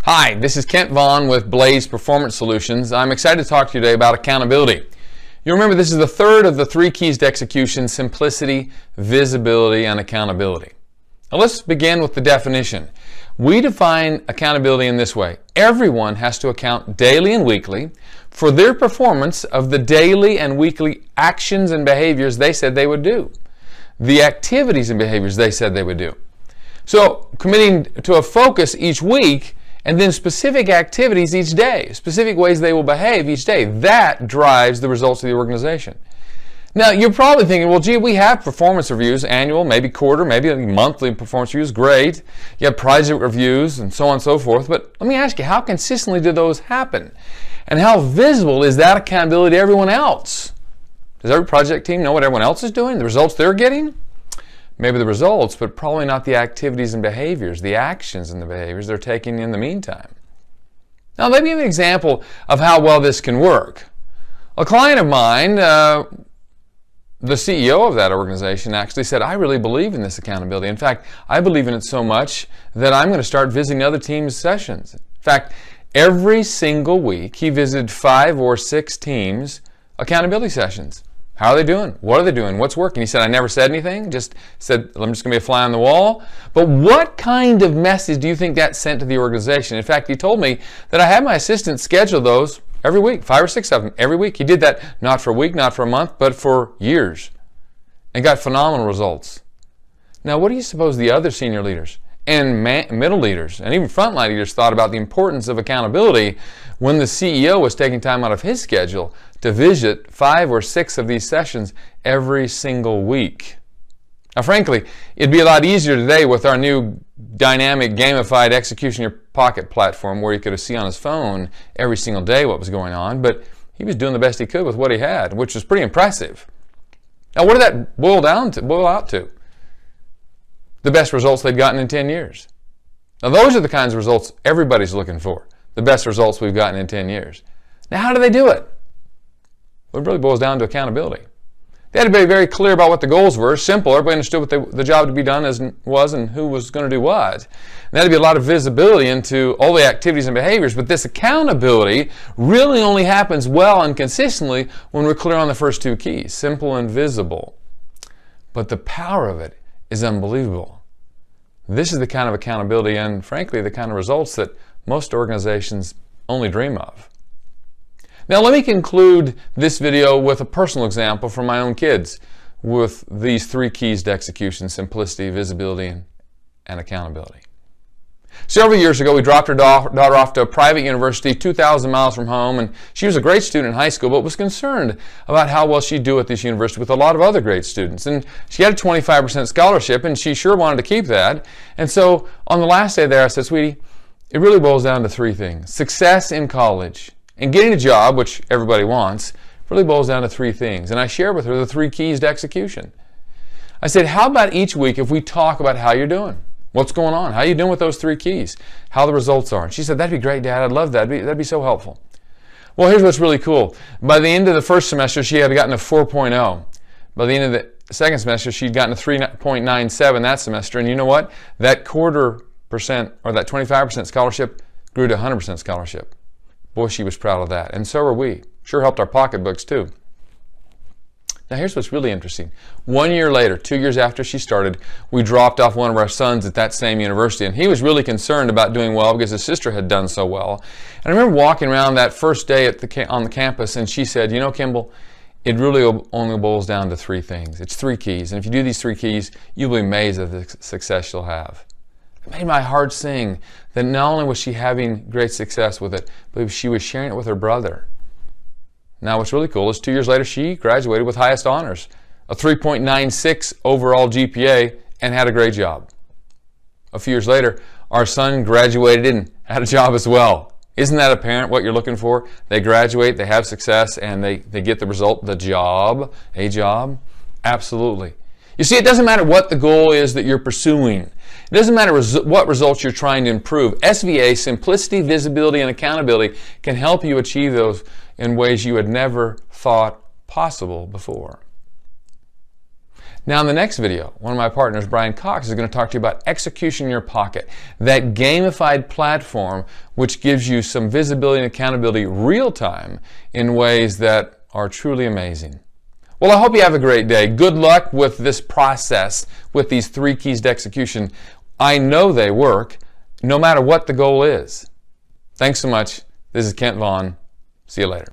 Hi, this is Kent Vaughn with Blaze Performance Solutions. I'm excited to talk to you today about accountability. You remember this is the third of the three keys to execution: simplicity, visibility, and accountability. Now let's begin with the definition. We define accountability in this way. Everyone has to account daily and weekly for their performance of the daily and weekly actions and behaviors they said they would do, the activities and behaviors they said they would do. So committing to a focus each week and then specific activities each day, specific ways they will behave each day, that drives the results of the organization. Now, you're probably thinking, well, gee, we have performance reviews, annual, maybe quarter, maybe monthly performance reviews, great. You have project reviews and so on and so forth. But let me ask you, how consistently do those happen? And how visible is that accountability to everyone else? Does every project team know what everyone else is doing, the results they're getting? Maybe the results, but probably not the activities and behaviors, the actions and the behaviors they're taking in the meantime. Now, let me give you an example of how well this can work. A client of mine, the CEO of that organization, actually said, I really believe in this accountability. In fact, I believe in it so much that I'm going to start visiting other teams' sessions. In fact, every single week he visited 5 or 6 teams' accountability sessions. How are they doing? What are they doing? What's working? He said, I never said anything, just said, I'm just going to be a fly on the wall. But what kind of message do you think that sent to the organization? In fact, he told me that I had my assistant schedule those every week, 5 or 6 of them every week. He did that not for a week, not for a month, but for years, and got phenomenal results. Now, what do you suppose the other senior leaders and middle leaders and even frontline leaders thought about the importance of accountability when the CEO was taking time out of his schedule to visit 5 or 6 of these sessions every single week? Now, frankly, it'd be a lot easier today with our new dynamic gamified execution in your pocket platform where he could see on his phone every single day what was going on, but he was doing the best he could with what he had, which was pretty impressive. Now, what did that boil out to? The best results they've gotten in 10 years. Now, those are the kinds of results everybody's looking for, the best results we've gotten in 10 years. Now, how do they do it? Well, it really boils down to accountability. They had to be very clear about what the goals were. Simple. Everybody understood what the job to be done was and who was going to do what. And there had to be a lot of visibility into all the activities and behaviors. But this accountability really only happens well and consistently when we're clear on the first 2 keys, simple and visible. But the power of it is unbelievable. This is the kind of accountability and, frankly, the kind of results that most organizations only dream of. Now, let me conclude this video with a personal example from my own kids with these 3 keys to execution: simplicity, visibility, and accountability. Several years ago, we dropped our daughter off to a private university 2,000 miles from home, and she was a great student in high school, but was concerned about how well she'd do at this university with a lot of other great students. And she had a 25% scholarship, and she sure wanted to keep that. And so on the last day there, I said, sweetie, it really boils down to 3 things. Success in college and getting a job, which everybody wants, really boils down to 3 things. And I shared with her the 3 keys to execution. I said, how about each week if we talk about how you're doing? What's going on? How are you doing with those 3 keys? How the results are? And she said, that'd be great, Dad. I'd love that. That'd be so helpful. Well, here's what's really cool. By the end of the first semester, she had gotten a 4.0. By the end of the second semester, she'd gotten a 3.97 that semester. And you know what? That 0.25% or that 25% scholarship grew to 100% scholarship. Boy, she was proud of that. And so were we. Sure helped our pocketbooks too. Now, here's what's really interesting. 1 year later, 2 years after she started, we dropped off one of our sons at that same university. And he was really concerned about doing well because his sister had done so well. And I remember walking around that first day on the campus, and she said, you know, Kimball, it really only boils down to 3 things. It's 3 keys. And if you do these 3 keys, you'll be amazed at the success you'll have. It made my heart sing that not only was she having great success with it, but she was sharing it with her brother. Now, what's really cool is 2 years later, she graduated with highest honors, a 3.96 overall GPA, and had a great job. A few years later, our son graduated and had a job as well. Isn't that apparent what you're looking for? They graduate, they have success, and they get the result, a job. Absolutely. You see, it doesn't matter what the goal is that you're pursuing. It doesn't matter what results you're trying to improve. SVA, simplicity, visibility, and accountability, can help you achieve those in ways you had never thought possible before. Now in the next video, one of my partners, Brian Cox, is going to talk to you about Execution in Your Pocket, that gamified platform which gives you some visibility and accountability real time in ways that are truly amazing. Well, I hope you have a great day. Good luck with this process, with these 3 keys to execution. I know they work, no matter what the goal is. Thanks so much. This is Kent Vaughn. See you later.